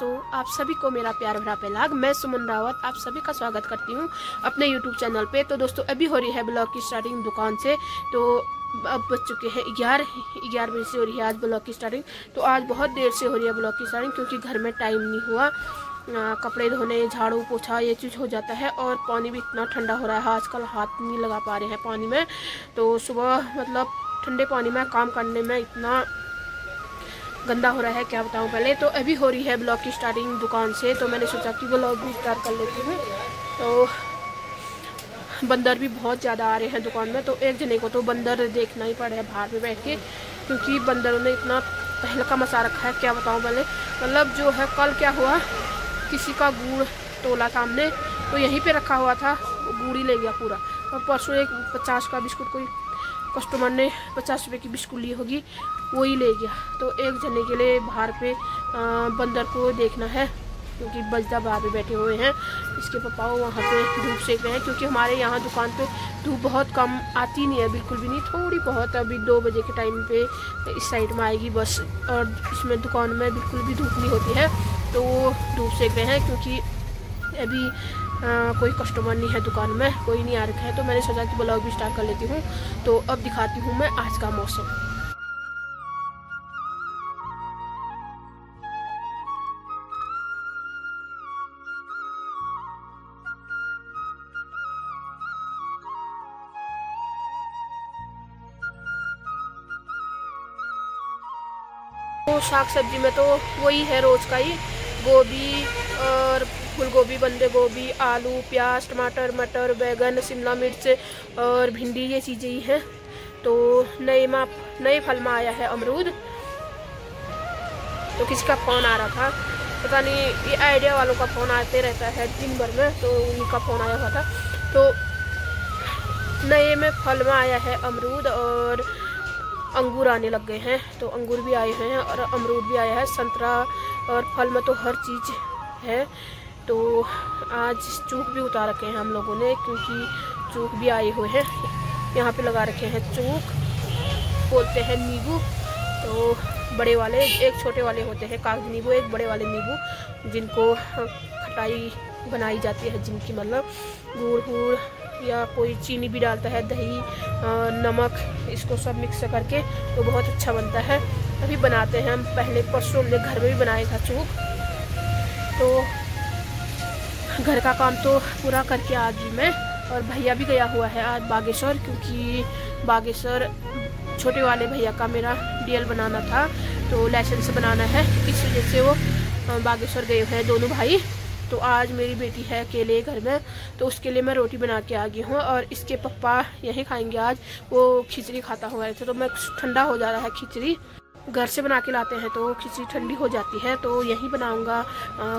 दोस्तों, आप सभी को मेरा प्यार भरा पहलाग। मैं सुमन रावत आप सभी का स्वागत करती हूँ अपने यूट्यूब चैनल पे। तो दोस्तों, अभी हो रही है ब्लॉग की स्टार्टिंग दुकान से। तो अब बज चुके हैं 11 बजे से हो रही है आज ब्लॉग की स्टार्टिंग। तो आज बहुत देर से हो रही है ब्लॉग की स्टार्टिंग क्योंकि घर में टाइम नहीं हुआ। कपड़े धोने, झाड़ू पोछा ये चीज़ हो जाता है और पानी भी इतना ठंडा हो रहा है, आजकल हाथ नहीं लगा पा रहे हैं पानी में। तो सुबह मतलब ठंडे पानी में काम करने में इतना गंदा हो रहा है, क्या बताऊं। पहले तो अभी हो रही है ब्लॉग की स्टार्टिंग दुकान से, तो मैंने सोचा कि ब्लॉग भी स्टार्ट कर लेती हूँ। तो बंदर भी बहुत ज़्यादा आ रहे हैं दुकान में, तो एक जने को तो बंदर देखना ही पड़ा है बाहर पे बैठ के, क्योंकि बंदरों ने इतना तहलका मचा रखा है, क्या बताऊँ। पहले मतलब जो है कल क्या हुआ, किसी का गुड़ तोला था हमने, तो यहीं पे रखा हुआ था, गुड़ ही ले गया पूरा। और परसों एक 50 का बिस्कुट कोई कस्टमर ने 50 रुपये की बिस्कुट ली होगी, वो ही ले गया। तो एक जने के लिए बाहर पे बंदर को देखना है, क्योंकि बजदा बाहर पे बैठे हुए हैं। इसके पापा वहाँ पे धूप सेक रहे हैं, क्योंकि हमारे यहाँ दुकान पे धूप बहुत कम आती नहीं है, बिल्कुल भी नहीं, थोड़ी बहुत। अभी 2 बजे के टाइम पे इस साइड में आएगी बस, और इसमें दुकान में बिल्कुल भी धूप नहीं होती है। तो वो धूप सेक रहे हैं, क्योंकि अभी कोई कस्टमर नहीं है दुकान में, कोई नहीं आ रखा है। तो मैंने सोचा कि ब्लॉग भी स्टार्ट कर लेती हूँ। तो अब दिखाती हूँ मैं आज का मौसम। तो साग सब्जी में तो वही है रोज का ही, गोभी और फूल गोभी, बंदे गोभी, आलू, प्याज, टमाटर, मटर, बैगन, शिमला मिर्च और भिंडी, ये चीज़ें ही हैं। तो नए फल में आया है अमरूद। तो किसी का फ़ोन आ रहा था, पता नहीं, ये आइडिया वालों का फ़ोन आते रहता है दिन भर में, तो उन्हीं का फ़ोन आया हुआ था। तो नए में फल में आया है अमरूद, और अंगूर आने लग गए हैं। तो अंगूर भी आए हुए हैं और अमरूद भी आया है, संतरा, और फल में तो हर चीज़ है। तो आज चूक भी उतार रखे हैं हम लोगों ने, क्योंकि चूक भी आए हुए हैं। यहाँ पे लगा रखे हैं चूक, बोलते हैं नींबू। तो बड़े वाले, एक छोटे वाले होते हैं कागजी नींबू, एक बड़े वाले नींबू, जिनको खटाई बनाई जाती है, जिनकी मतलब गुड़ या कोई चीनी भी डालता है, दही, नमक, इसको सब मिक्स करके तो बहुत अच्छा बनता है। अभी बनाते हैं हम, पहले परसों हमने घर में भी बनाया था चूक। तो घर का काम तो पूरा करके आ गई मैं, और भैया भी गया हुआ है आज बागेश्वर, क्योंकि बागेश्वर छोटे वाले भैया का मेरा डीएल बनाना था, तो लाइसेंस बनाना है, इस वजह से वो बागेश्वर गए हुए हैं दोनों भाई। तो आज मेरी बेटी है अकेले घर में, तो उसके लिए मैं रोटी बना के आ गई हूँ, और इसके पापा यहीं खाएंगे आज। वो खिचड़ी खाता हुआ थे, तो मैं ठंडा हो जा रहा है खिचड़ी, घर से बना के लाते हैं तो खिचड़ी ठंडी हो जाती है, तो यहीं बनाऊंगा।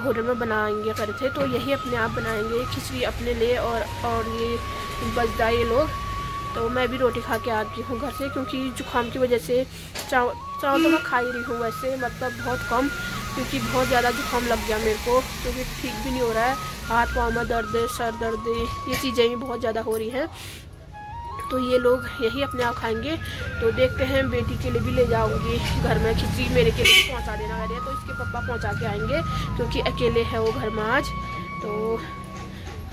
होटल में बनाएंगे करे थे, तो यही अपने आप बनाएंगे खिचड़ी अपने लिए, और ये बजदा ये लोग। तो मैं भी रोटी खा के आ गई हूँ घर से, क्योंकि जुकाम की वजह से चावल तो मैं खा ही रही हूँ वैसे, मतलब बहुत कम, क्योंकि बहुत ज़्यादा जुकाम लग गया मेरे को, क्योंकि ठीक भी नहीं हो रहा है। हाथ पाँव में दर्द, सर दर्द, ये चीज़ें भी बहुत ज़्यादा हो रही हैं। तो ये लोग यही अपने आप खाएंगे। तो देखते हैं, बेटी के लिए भी ले जाऊंगी घर में खिचड़ी, मेरे के लिए पहुंचा देना है, तो इसके पापा पहुंचा के आएंगे, क्योंकि अकेले है वो घर में आज। तो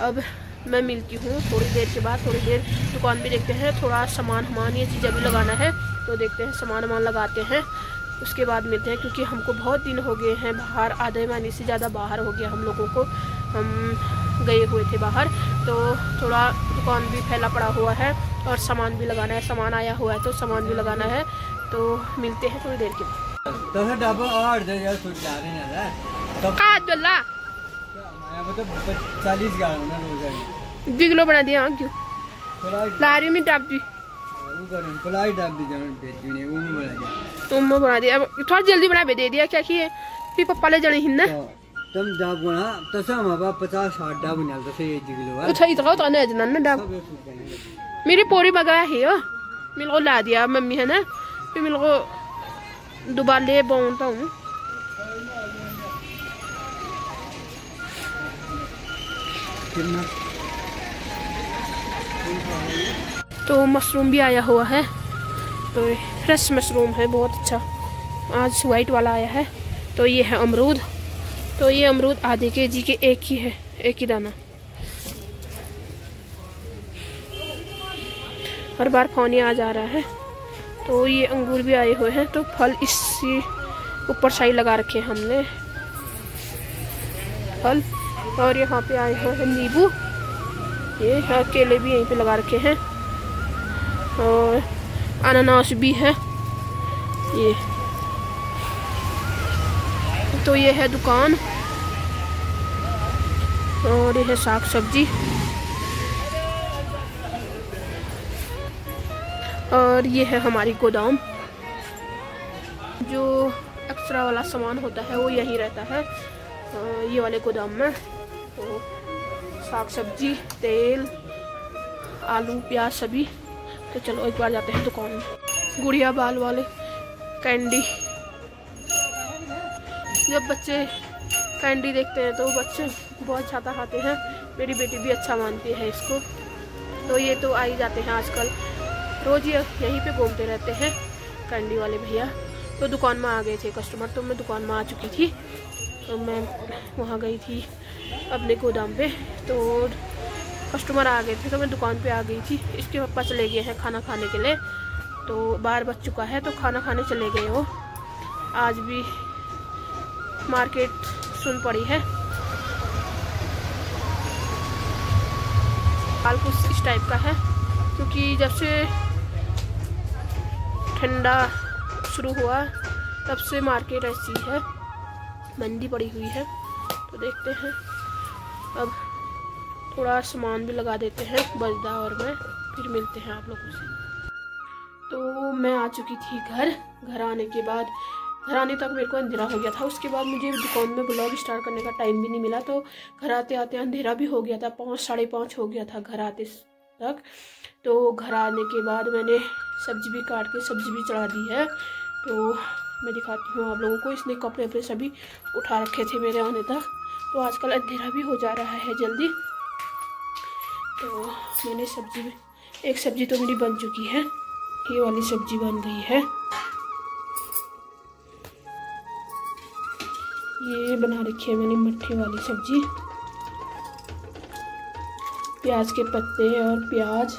अब मैं मिलती हूँ थोड़ी देर के बाद, थोड़ी देर दुकान में देखते हैं, थोड़ा सामान ये चीज़ें भी लगाना है, तो देखते हैं सामान लगाते हैं, उसके बाद मिलते हैं। क्योंकि हमको बहुत दिन हो गए हैं बाहर, आधे महीने से ज़्यादा बाहर हो गया हम लोगों को, हम गए हुए थे बाहर। तो थोड़ा दुकान भी फैला पड़ा हुआ है, और सामान भी लगाना है, सामान आया हुआ है तो सामान भी लगाना है। तो मिलते हैं थोड़ी देर के बाद। तो 2 किलो बना दिया, क्यों ला रही हूँ डाबी, तुम बना दिया, अब थोड़ा जल्दी बना दे दिया, क्या किए फिर पप्पा ले जाने हिन्ना तुम डाब बना तसा माबा 50-60 डाब बना तसे 1 किलो है। अच्छा इतना तो नहीं जना ना डाब, मेरी पूरी बगा है मेरे को ला दिया मम्मी है ना, फिर मेरे को दोबारा ले बोलता हूँ। तो मशरूम भी आया हुआ है, तो फ्रेश मशरूम है, बहुत अच्छा। आज वाइट वाला आया है। तो ये है अमरूद, तो ये अमरूद आधे केजी के एक ही है, एक ही दाना। हर बार फोन आ जा रहा है। तो ये अंगूर भी आए हुए हैं, तो फल इसी ऊपर साइड लगा रखे हैं हमने फल। और यहाँ पे आए हुए हैं नींबू, ये केले भी यहीं पे लगा रखे हैं, और अनानास भी है ये। तो ये है दुकान, और ये है साग सब्जी, और ये है हमारी गोदाम। जो एक्स्ट्रा वाला सामान होता है वो यहीं रहता है ये वाले गोदाम में। तो साग सब्जी, तेल, आलू, प्याज सभी। तो चलो एक बार जाते हैं दुकान में। गुड़िया बाल वाले कैंडी, जब बच्चे कैंडी देखते हैं तो बच्चे बहुत ज़्यादा खाते हैं। मेरी बेटी भी अच्छा मानती है इसको। तो ये तो आ ही जाते हैं आजकल, रोज़ यहीं पे घूमते रहते हैं कैंडी वाले भैया। तो दुकान में आ गए थे कस्टमर, तो मैं दुकान में आ चुकी थी। तो मैं वहाँ गई थी अपने गोदाम पे, तो कस्टमर आ गए थे, तो मैं दुकान पे आ गई थी। इसके पापा चले गए हैं खाना खाने के लिए, तो 12 बज चुका है, तो खाना खाने चले गए वो। आज भी मार्केट सुन पड़ी है। हाल कुछ इस टाइप का है, क्योंकि जब से ठंडा शुरू हुआ तब से मार्केट ऐसी है, मंदी पड़ी हुई है। तो देखते हैं, अब थोड़ा सामान भी लगा देते हैं बजदा, और मैं फिर मिलते हैं आप लोगों से। तो मैं आ चुकी थी घर आने के बाद, घर आने तक मेरे को अंधेरा हो गया था। उसके बाद मुझे दुकान में ब्लॉग स्टार्ट करने का टाइम भी नहीं मिला, तो घर आते आते अंधेरा भी हो गया था, 5 साढ़े 5 हो गया था घर आते तक। तो घर आने के बाद मैंने सब्जी भी काट के सब्जी भी चढ़ा दी है। तो मैं दिखाती हूँ आप लोगों को। इसने कपड़े पे सभी उठा रखे थे मेरे आने तक, तो आजकल अंधेरा भी हो जा रहा है जल्दी। तो मैंने एक सब्जी तो मेरी बन चुकी है, ये वाली सब्जी बन गई है। ये बना रखी है मैंने मट्ठे वाली सब्जी, प्याज के पत्ते और प्याज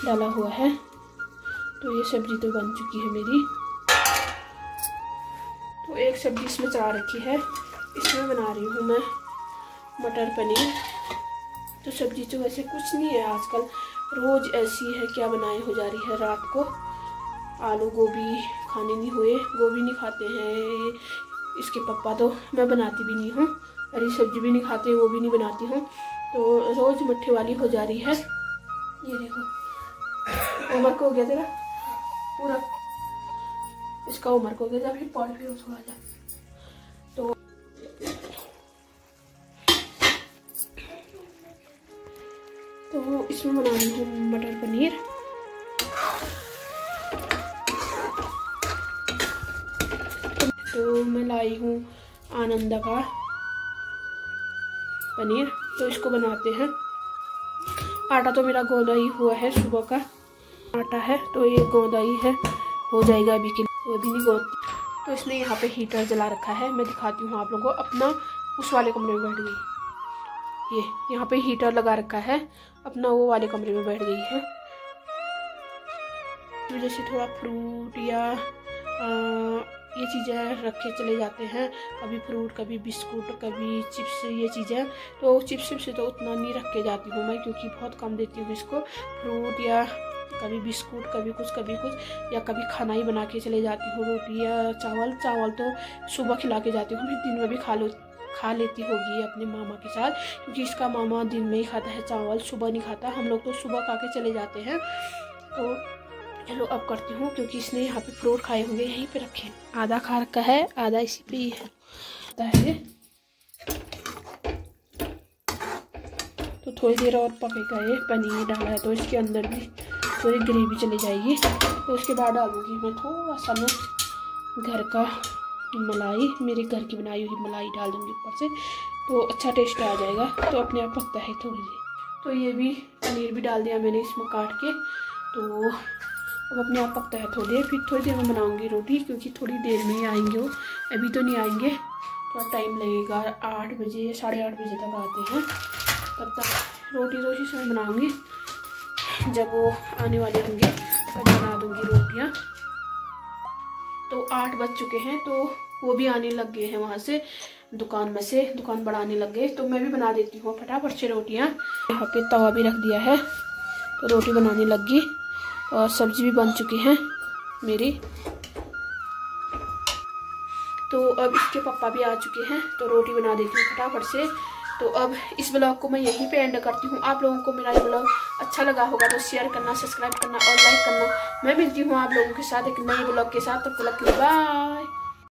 डाला हुआ है। तो ये सब्जी तो बन चुकी है मेरी। तो एक सब्जी इसमें चढ़ा रखी है, इसमें बना रही हूँ मैं मटर पनीर। तो सब्जी तो वैसे कुछ नहीं है आजकल, रोज़ ऐसी है क्या बनाए हो जा रही है। रात को आलू गोभी खाने नहीं हुए, गोभी नहीं खाते हैं इसके पापा, तो मैं बनाती भी नहीं हूँ। हरी सब्जी भी नहीं खाते, वो भी नहीं बनाती हूँ। तो रोज़ मट्ठे वाली हो जा रही है। ये देखो, होमवर्क हो गया तेरा पूरा, इसका होमवर्क हो गया, फिर पढ़ फिर थोड़ा जा। तो इसमें बना रही हूँ मटर पनीर। तो मैं लाई हूँ आनंदा का पनीर, तो इसको बनाते हैं। आटा तो मेरा गोंदा ही हुआ है, सुबह का आटा है, तो ये गोंदा ही है, हो जाएगा अभी के लिए, वो भी नहीं गोंद। तो इसने यहाँ पे हीटर जला रखा है, मैं दिखाती हूँ आप लोगों को। अपना उस वाले कमरे में बैठ गई, ये यहाँ पे हीटर लगा रखा है, अपना वो वाले कमरे में बैठ गई है। तो जैसे थोड़ा फ्रूट या ये चीज़ें रखे चले जाते हैं, कभी फ्रूट, कभी बिस्कुट, कभी चिप्स, ये चीज़ें। तो चिप्स से तो उतना नहीं रख के जाती हूँ मैं, क्योंकि बहुत कम देती हूँ इसको। फ्रूट या कभी बिस्कुट, कभी कुछ, या कभी खाना ही बना के चले जाती हूँ, रोटी या चावल तो सुबह खिला के जाती हूँ, फिर दिन में भी खा लेती होगी अपने मामा के साथ, क्योंकि इसका मामा दिन में ही खाता है चावल, सुबह नहीं खाता। हम लोग तो सुबह खा के चले जाते हैं। तो चलो अब करती हूँ, क्योंकि इसने यहाँ पे फ्रूट खाए होंगे, यहीं पे रखे, आधा खा रखा है, आधा इसी पे ही है। तो थोड़ी देर और पकेगा। ये पनीर डाला है तो इसके अंदर भी थोड़ी ग्रेवी चली जाएगी। तो उसके बाद डालूंगी मैं थोड़ा सा घर का मलाई, मेरे घर की बनाई हुई मलाई डाल दूँगी ऊपर से, तो अच्छा टेस्ट आ जाएगा। तो अपने आप पकता है थोड़ी देर। तो ये भी पनीर भी डाल दिया मैंने इसमें काट के, तो अब अपने आप पकता है थोड़ी देर। फिर थोड़ी देर में बनाऊंगी रोटी, क्योंकि थोड़ी देर में ही आएंगे वो, अभी तो नहीं आएंगे। थोड़ा टाइम लगेगा, 8 बजे या 8:30 बजे तक आते हैं। तब तक रोटी तो उसी समय बनाऊँगी, जब वो आने वाले होंगे तब बना दूँगी रोटियाँ। तो 8 बज चुके हैं, तो वो भी आने लग गए हैं वहाँ से, दुकान में से, दुकान बढ़ाने लग गए। तो मैं भी बना देती हूँ फटाफट से रोटियाँ। यहाँ पे तवा भी रख दिया है, तो रोटी बनाने लग गई और सब्जी भी बन चुकी है मेरी। तो अब इसके पापा भी आ चुके हैं, तो रोटी बना देती हूँ फटाफट से। तो अब इस ब्लॉग को मैं यहीं पे एंड करती हूँ। आप लोगों को मेरा ये ब्लॉग अच्छा लगा होगा तो शेयर करना, सब्सक्राइब करना और लाइक करना। मैं मिलती हूँ आप लोगों के साथ एक नए ब्लॉग के साथ। तब तक बाय।